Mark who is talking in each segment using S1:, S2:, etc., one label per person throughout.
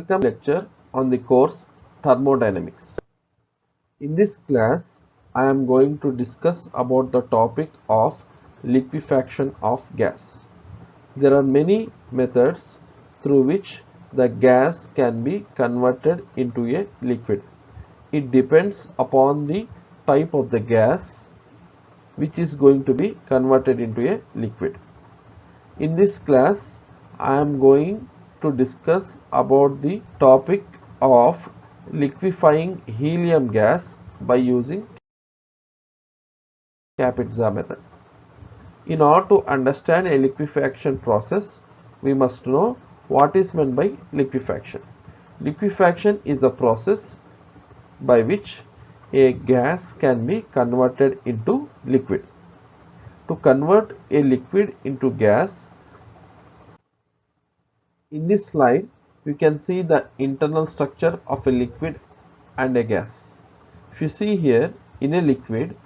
S1: Welcome lecture on the course Thermodynamics. In this class, I am going to discuss about the topic of liquefaction of gas. There are many methods through which the gas can be converted into a liquid. It depends upon the type of the gas which is going to be converted into a liquid. In this class, I am going to discuss about the topic of liquefying helium gas by using Kapitza method. In order to understand a liquefaction process, we must know what is meant by liquefaction. Liquefaction is a process by which a gas can be converted into liquid. To convert a liquid into gas, in this slide, you can see the internal structure of a liquid and a gas. If you see here, in a liquid,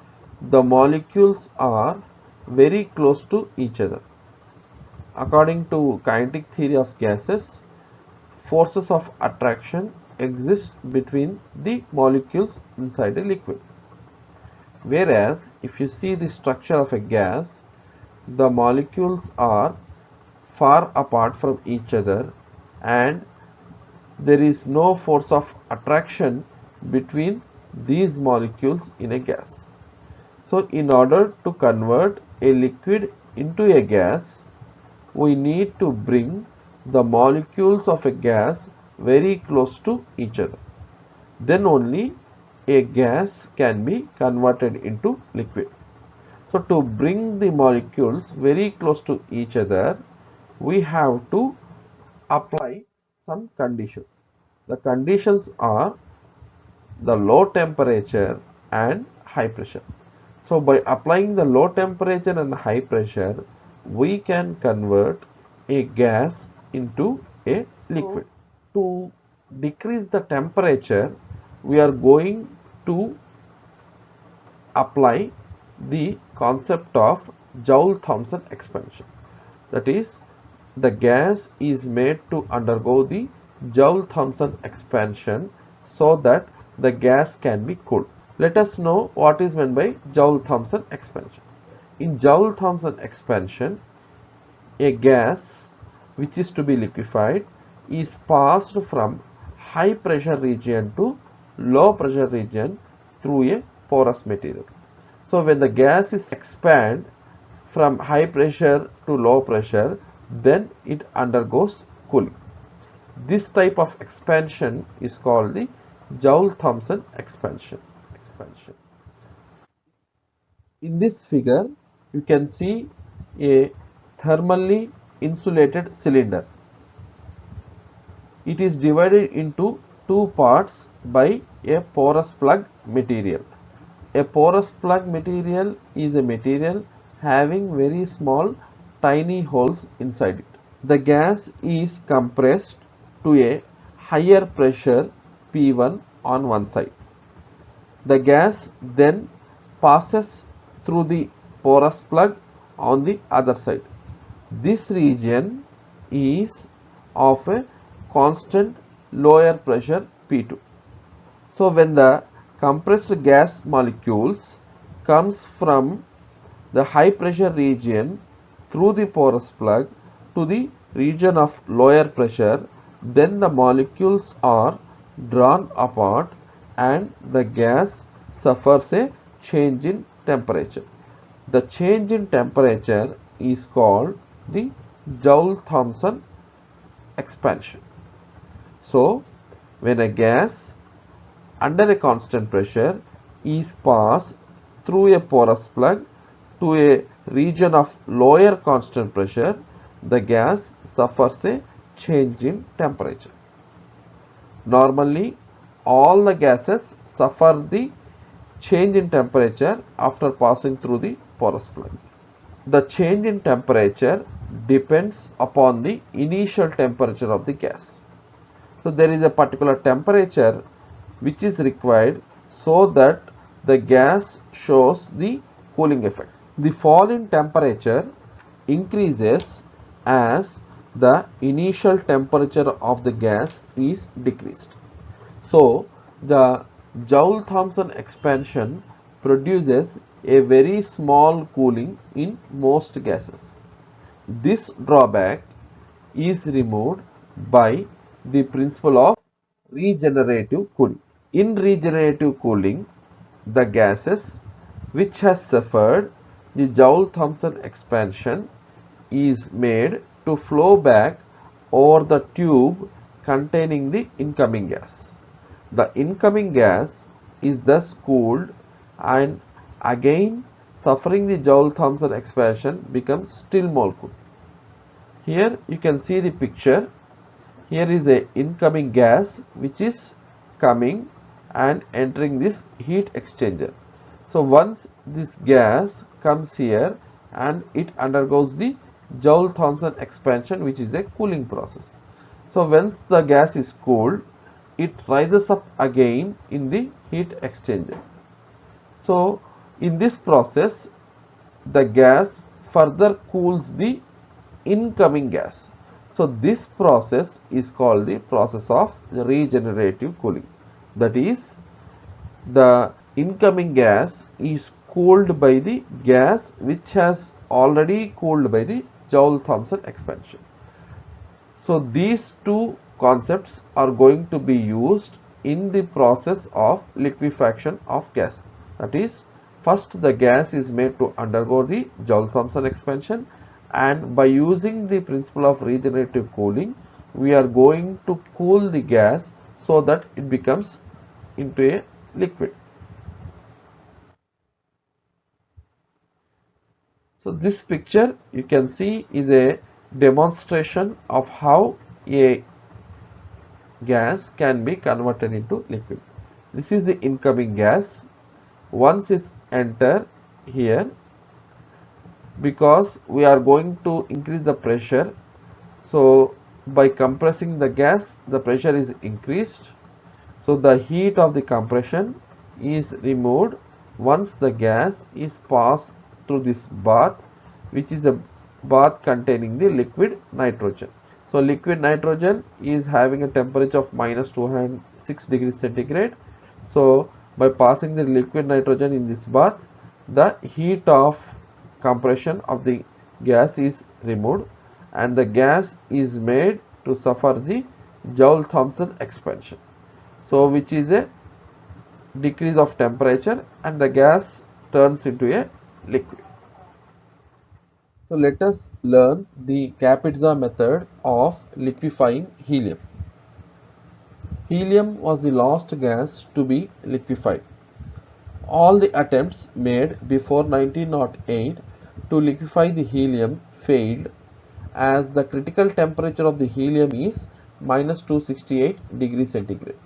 S1: the molecules are very close to each other. According to kinetic theory of gases, forces of attraction exist between the molecules inside a liquid. Whereas, if you see the structure of a gas, the molecules are far apart from each other and there is no force of attraction between these molecules in a gas. So, in order to convert a liquid into a gas, we need to bring the molecules of a gas very close to each other. Then only a gas can be converted into liquid. So, to bring the molecules very close to each other, we have to apply some conditions. The conditions are the low temperature and high pressure. So, by applying the low temperature and high pressure, we can convert a gas into a liquid. To decrease the temperature, we are going to apply the concept of Joule-Thomson expansion. That is, the gas is made to undergo the Joule-Thomson expansion so that the gas can be cooled. Let us know what is meant by Joule-Thomson expansion. In Joule-Thomson expansion, a gas which is to be liquefied is passed from high pressure region to low pressure region through a porous material. So, when the gas is expanded from high pressure to low pressure, then it undergoes cooling. This type of expansion is called the Joule-Thomson expansion. In this figure, you can see a thermally insulated cylinder. It is divided into two parts by a porous plug material. A porous plug material is a material having very small tiny holes inside it. The gas is compressed to a higher pressure P1 on one side. The gas then passes through the porous plug on the other side. This region is of a constant lower pressure P2. So, when the compressed gas molecules comes from the high pressure region through the porous plug to the region of lower pressure, then the molecules are drawn apart and the gas suffers a change in temperature. The change in temperature is called the Joule-Thomson expansion. So, when a gas under a constant pressure is passed through a porous plug to a region of lower constant pressure, the gas suffers a change in temperature. Normally, all the gases suffer the change in temperature after passing through the porous plug. The change in temperature depends upon the initial temperature of the gas. So, there is a particular temperature which is required so that the gas shows the cooling effect. The fall in temperature increases as the initial temperature of the gas is decreased. So the Joule-Thomson expansion produces a very small cooling in most gases. This drawback is removed by the principle of regenerative cooling. In regenerative cooling, the gases which has suffered the Joule-Thomson expansion is made to flow back over the tube containing the incoming gas. The incoming gas is thus cooled and again suffering the Joule-Thomson expansion becomes still more cool. Here you can see the picture. Here is a incoming gas which is coming and entering this heat exchanger. So once this gas comes here and it undergoes the Joule-Thomson expansion, which is a cooling process. So once the gas is cooled, it rises up again in the heat exchanger. So in this process, the gas further cools the incoming gas. So this process is called the process of regenerative cooling. That is, the incoming gas is cooled by the gas which has already cooled by the Joule-Thomson expansion. So these two concepts are going to be used in the process of liquefaction of gas. That is, first the gas is made to undergo the Joule-Thomson expansion, and by using the principle of regenerative cooling, we are going to cool the gas so that it becomes into a liquid. So this picture you can see is a demonstration of how a gas can be converted into liquid. This is the incoming gas. Once it enter here, because we are going to increase the pressure, so by compressing the gas, the pressure is increased. So the heat of the compression is removed once the gas is passed through this bath, which is a bath containing the liquid nitrogen. So liquid nitrogen is having a temperature of minus 206 degrees centigrade. So by passing the liquid nitrogen in this bath, the heat of compression of the gas is removed and the gas is made to suffer the Joule-Thomson expansion. So which is a decrease of temperature and the gas turns into a liquid. So let us learn the Kapitsa method of liquefying helium. Helium was the last gas to be liquefied. All the attempts made before 1908 to liquefy the helium failed, as the critical temperature of the helium is minus 268 degrees centigrade.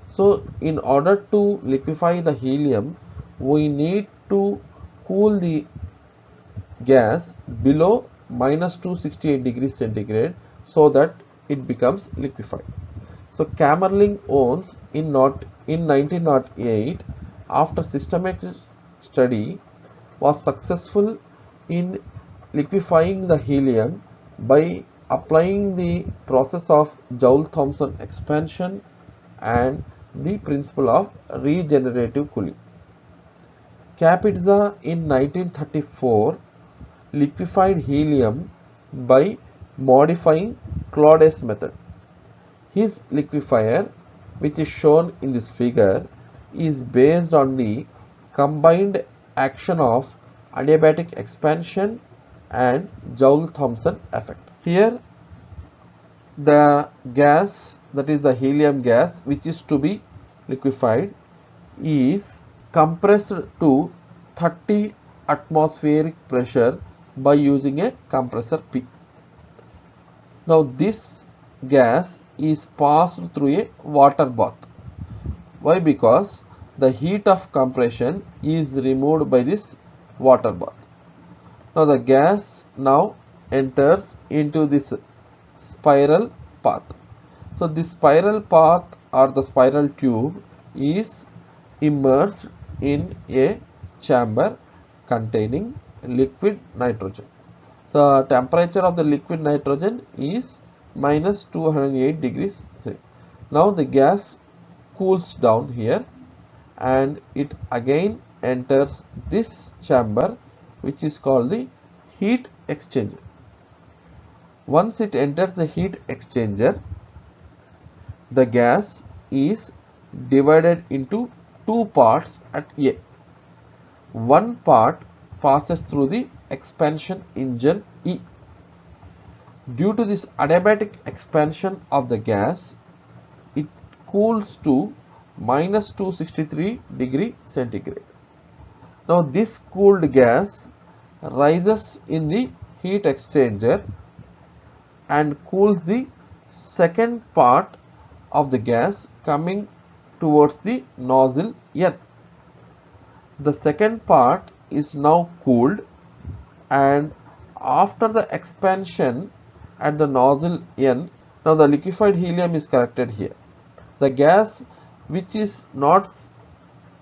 S1: So in order to liquefy the helium, we need to cool the gas below minus 268 degrees centigrade so that it becomes liquefied. So Kamerlingh Owens in 1908, after systematic study, was successful in liquefying the helium by applying the process of Joule-Thomson expansion and the principle of regenerative cooling. Kapitsa in 1934 liquefied helium by modifying Claude's method. His liquefier, which is shown in this figure, is based on the combined action of adiabatic expansion and Joule-Thomson effect. Here the gas, that is the helium gas which is to be liquefied, is compressed to 30 atmospheric pressure by using a compressor P. Now this gas is passed through a water bath. Why? Because the heat of compression is removed by this water bath. Now the gas now enters into this spiral path. So this spiral path or the spiral tube is immersed in a chamber containing liquid nitrogen. The temperature of the liquid nitrogen is minus 208 degrees C. Now the gas cools down here and it again enters this chamber, which is called the heat exchanger. Once it enters the heat exchanger, the gas is divided into two parts at A. One part passes through the expansion engine E. Due to this adiabatic expansion of the gas, it cools to minus 263 degree centigrade. Now this cooled gas rises in the heat exchanger and cools the second part of the gas coming towards the nozzle N. The second part is now cooled, and after the expansion at the nozzle N, now the liquefied helium is collected here. The gas which is not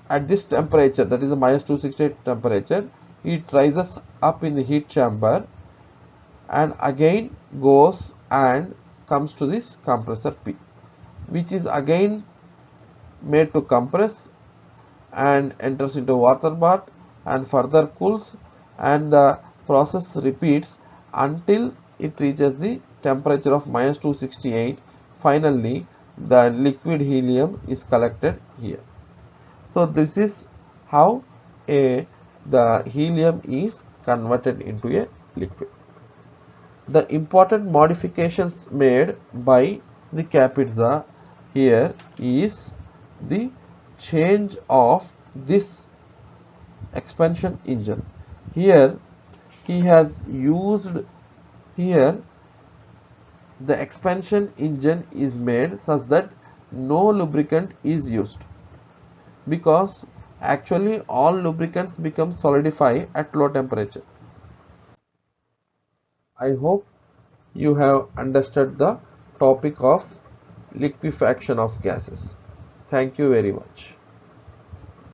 S1: at this temperature, that is the minus 268 temperature, it rises up in the heat chamber and again goes and comes to this compressor P, which is again made to compress and enters into water bath and further cools, and the process repeats until it reaches the temperature of minus 268. Finally, the liquid helium is collected here. So this is how the helium is converted into a liquid. The important modifications made by the Kapitsa here is the change of this expansion engine. Here he has used, here the expansion engine is made such that no lubricant is used, because actually all lubricants become solidify at low temperature. I hope you have understood the topic of liquefaction of gases. Thank you very much.